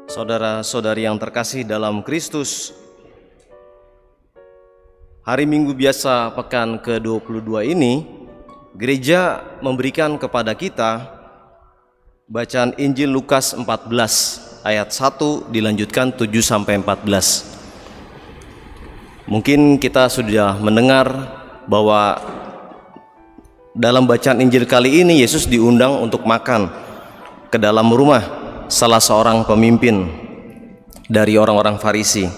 Saudara-saudari yang terkasih dalam Kristus, hari Minggu biasa pekan ke-22 ini, gereja memberikan kepada kita bacaan Injil Lukas 14 ayat 1 dilanjutkan 7-14. Mungkin kita sudah mendengar bahwa dalam bacaan Injil kali ini Yesus diundang untuk makan ke dalam rumah salah seorang pemimpin dari orang-orang Farisi.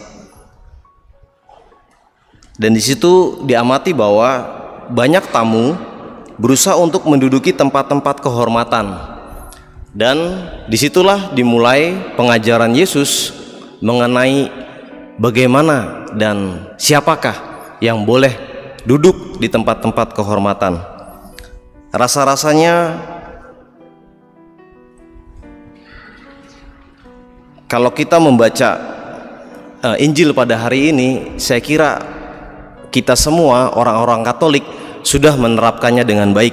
Dan di situ diamati bahwa banyak tamu berusaha untuk menduduki tempat-tempat kehormatan. Dan disitulah dimulai pengajaran Yesus mengenai bagaimana dan siapakah yang boleh duduk di tempat-tempat kehormatan. Rasa-rasanya kalau kita membaca Injil pada hari ini, saya kira kita semua orang-orang Katolik sudah menerapkannya dengan baik.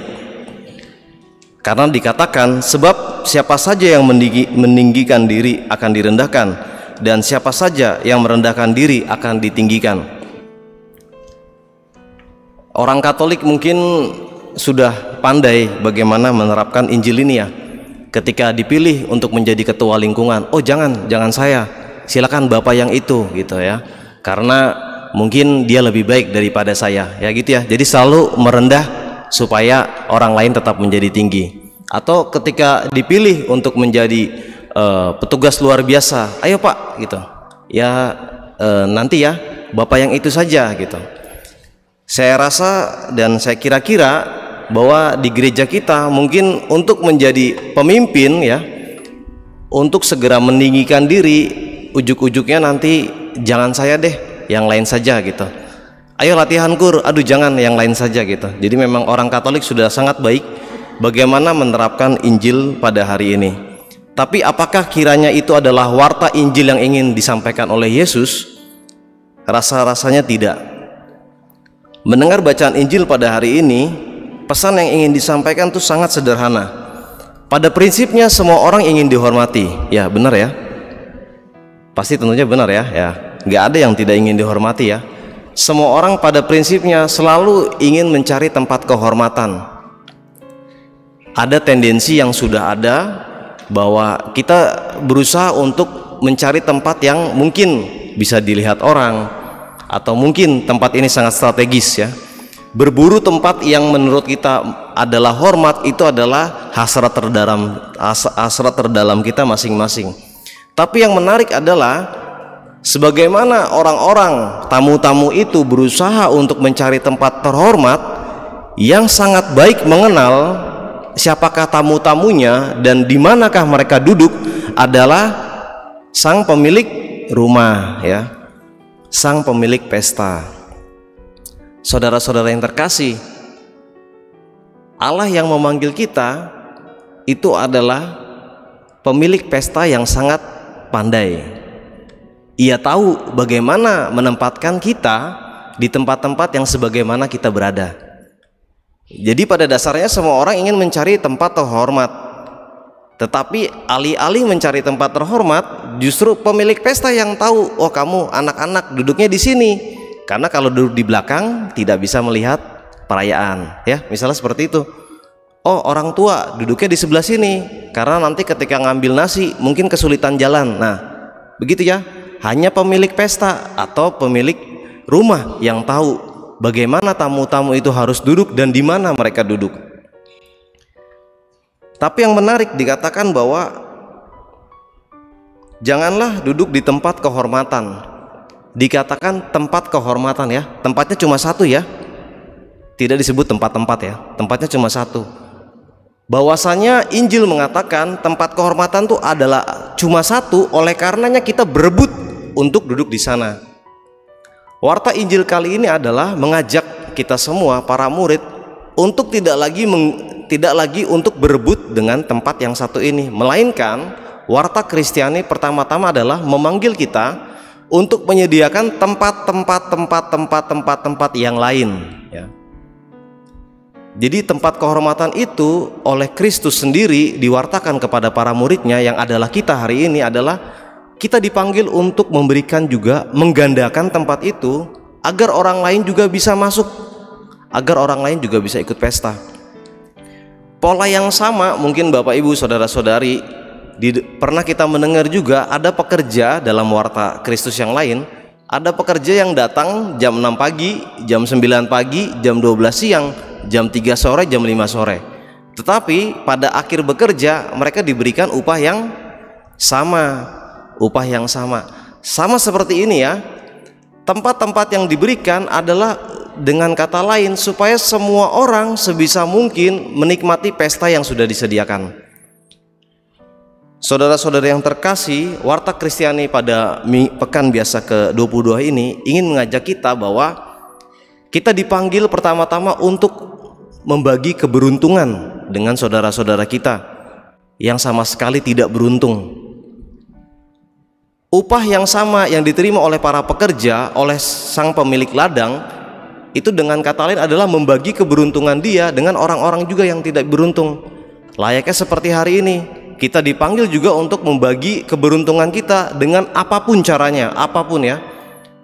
Karena dikatakan, sebab siapa saja yang meninggikan diri akan direndahkan, dan siapa saja yang merendahkan diri akan ditinggikan. Orang Katolik mungkin sudah pandai bagaimana menerapkan Injil ini ya. Ketika dipilih untuk menjadi ketua lingkungan, oh jangan saya, silakan bapak yang itu gitu ya, karena mungkin dia lebih baik daripada saya ya gitu ya. Jadi selalu merendah supaya orang lain tetap menjadi tinggi. Atau ketika dipilih untuk menjadi petugas luar biasa, ayo pak gitu ya, nanti ya bapak yang itu saja gitu. Saya rasa dan saya kira-kira bahwa di gereja kita mungkin untuk menjadi pemimpin ya, untuk segera meninggikan diri, ujuk-ujuknya nanti jangan saya deh, yang lain saja gitu. Ayo latihan kur, aduh jangan, yang lain saja gitu. Jadi memang orang Katolik sudah sangat baik bagaimana menerapkan Injil pada hari ini. Tapi apakah kiranya itu adalah warta Injil yang ingin disampaikan oleh Yesus? Rasa-rasanya tidak. Mendengar bacaan Injil pada hari ini, pesan yang ingin disampaikan itu sangat sederhana. Pada prinsipnya semua orang ingin dihormati. Ya benar ya. Pasti tentunya benar ya. Nggak ada yang tidak ingin dihormati ya. Semua orang pada prinsipnya selalu ingin mencari tempat kehormatan. Ada tendensi yang sudah ada bahwa kita berusaha untuk mencari tempat yang mungkin bisa dilihat orang, atau mungkin tempat ini sangat strategis ya. Berburu tempat yang menurut kita adalah hormat, itu adalah hasrat terdalam kita masing-masing. Tapi yang menarik adalah sebagaimana orang-orang tamu-tamu itu berusaha untuk mencari tempat terhormat, yang sangat baik mengenal siapakah tamu-tamunya dan di manakah mereka duduk adalah sang pemilik rumah ya, sang pemilik pesta. Saudara-saudara yang terkasih, Allah yang memanggil kita itu adalah pemilik pesta yang sangat pandai. Ia tahu bagaimana menempatkan kita di tempat-tempat yang sebagaimana kita berada. Jadi pada dasarnya semua orang ingin mencari tempat terhormat. Tetapi alih-alih mencari tempat terhormat, justru pemilik pesta yang tahu, oh kamu anak-anak duduknya di sini. Karena kalau duduk di belakang tidak bisa melihat perayaan ya, misalnya seperti itu. Oh orang tua duduknya di sebelah sini, karena nanti ketika ngambil nasi mungkin kesulitan jalan. Nah begitu ya. Hanya pemilik pesta atau pemilik rumah yang tahu bagaimana tamu-tamu itu harus duduk dan di mana mereka duduk. Tapi yang menarik dikatakan bahwa janganlah duduk di tempat kehormatan. Dikatakan tempat kehormatan ya, tempatnya cuma satu ya, tidak disebut tempat-tempat ya, tempatnya cuma satu. Bahwasanya Injil mengatakan tempat kehormatan itu adalah cuma satu, oleh karenanya kita berebut untuk duduk di sana. Warta Injil kali ini adalah mengajak kita semua para murid untuk tidak lagi untuk berebut dengan tempat yang satu ini, melainkan warta Kristiani pertama-tama adalah memanggil kita untuk menyediakan tempat-tempat yang lain ya. Jadi tempat kehormatan itu oleh Kristus sendiri diwartakan kepada para muridnya yang adalah kita hari ini adalah kita dipanggil untuk memberikan juga, menggandakan tempat itu agar orang lain juga bisa masuk, agar orang lain juga bisa ikut pesta. Pola yang sama mungkin Bapak Ibu saudara-saudari pernah kita mendengar juga, ada pekerja dalam warta Kristus yang lain, ada pekerja yang datang jam 6 pagi, jam 9 pagi, jam 12 siang, jam 3 sore, jam 5 sore. Tetapi pada akhir bekerja mereka diberikan upah yang sama, upah yang sama. Sama seperti ini ya. Tempat-tempat yang diberikan adalah dengan kata lain supaya semua orang sebisa mungkin menikmati pesta yang sudah disediakan. Saudara-saudara yang terkasih, Warta Kristiani pada pekan biasa ke-22 ini ingin mengajak kita bahwa kita dipanggil pertama-tama untuk membagi keberuntungan dengan saudara-saudara kita yang sama sekali tidak beruntung. Upah yang sama yang diterima oleh para pekerja, oleh sang pemilik ladang, itu dengan kata lain adalah membagi keberuntungan dia dengan orang-orang juga yang tidak beruntung. Layaknya seperti hari ini, kita dipanggil juga untuk membagi keberuntungan kita dengan apapun caranya, apapun ya.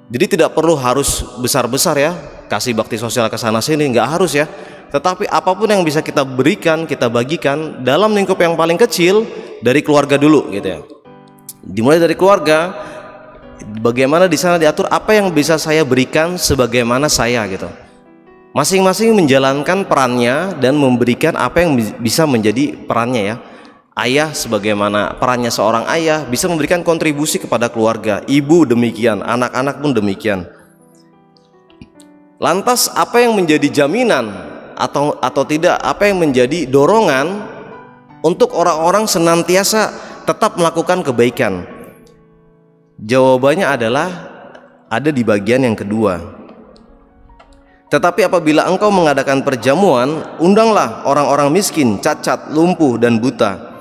Jadi tidak perlu harus besar-besar ya, kasih bakti sosial ke sana sini, nggak harus ya. Tetapi apapun yang bisa kita berikan, kita bagikan dalam lingkup yang paling kecil, dari keluarga dulu gitu ya. Dimulai dari keluarga, bagaimana di sana diatur apa yang bisa saya berikan sebagaimana saya gitu. Masing-masing menjalankan perannya dan memberikan apa yang bisa menjadi perannya ya. Ayah sebagaimana perannya seorang ayah bisa memberikan kontribusi kepada keluarga, ibu demikian, anak-anak pun demikian. Lantas apa yang menjadi jaminan atau tidak, apa yang menjadi dorongan untuk orang-orang senantiasa tetap melakukan kebaikan? Jawabannya adalah ada di bagian yang kedua. Tetapi apabila engkau mengadakan perjamuan, undanglah orang-orang miskin, cacat, lumpuh, dan buta.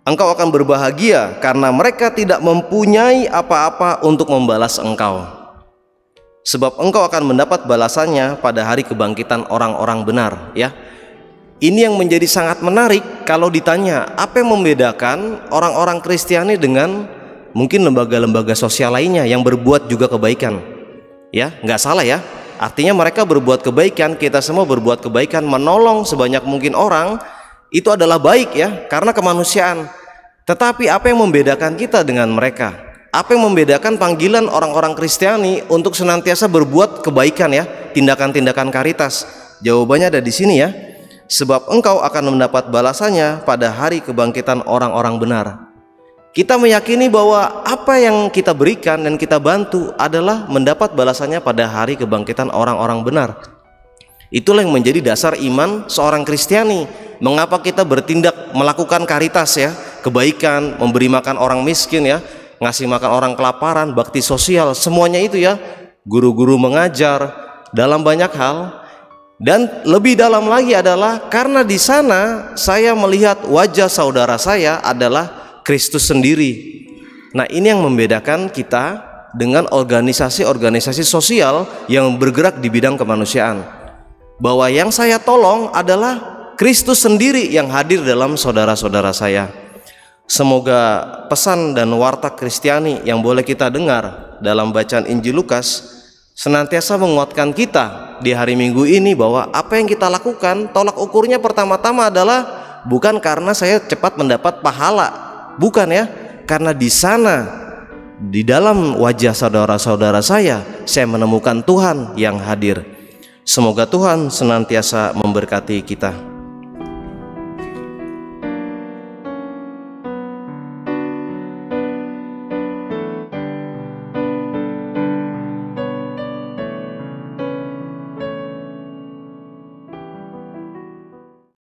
Engkau akan berbahagia karena mereka tidak mempunyai apa-apa untuk membalas engkau. Sebab engkau akan mendapat balasannya pada hari kebangkitan orang-orang benar. Ya, ini yang menjadi sangat menarik kalau ditanya apa yang membedakan orang-orang Kristiani dengan mungkin lembaga-lembaga sosial lainnya yang berbuat juga kebaikan. Ya, nggak salah ya. Artinya mereka berbuat kebaikan, kita semua berbuat kebaikan, menolong sebanyak mungkin orang, itu adalah baik ya, karena kemanusiaan. Tetapi apa yang membedakan kita dengan mereka? Apa yang membedakan panggilan orang-orang Kristiani untuk senantiasa berbuat kebaikan ya, tindakan-tindakan karitas? Jawabannya ada di sini ya. Sebab engkau akan mendapat balasannya pada hari kebangkitan orang-orang benar. Kita meyakini bahwa apa yang kita berikan dan kita bantu adalah mendapat balasannya pada hari kebangkitan orang-orang benar. Itulah yang menjadi dasar iman seorang Kristiani. Mengapa kita bertindak melakukan karitas ya, kebaikan, memberi makan orang miskin ya, ngasih makan orang kelaparan, bakti sosial, semuanya itu ya, guru-guru mengajar dalam banyak hal. Dan lebih dalam lagi adalah karena di sana saya melihat wajah saudara saya adalah Kristus sendiri. Nah, ini yang membedakan kita dengan organisasi-organisasi sosial yang bergerak di bidang kemanusiaan. Bahwa yang saya tolong adalah Kristus sendiri yang hadir dalam saudara-saudara saya. Semoga pesan dan warta Kristiani yang boleh kita dengar dalam bacaan Injil Lukas senantiasa menguatkan kita di hari Minggu ini bahwa apa yang kita lakukan, tolak ukurnya pertama-tama adalah bukan karena saya cepat mendapat pahala, bukan ya, karena di sana di dalam wajah saudara-saudara saya menemukan Tuhan yang hadir. Semoga Tuhan senantiasa memberkati kita.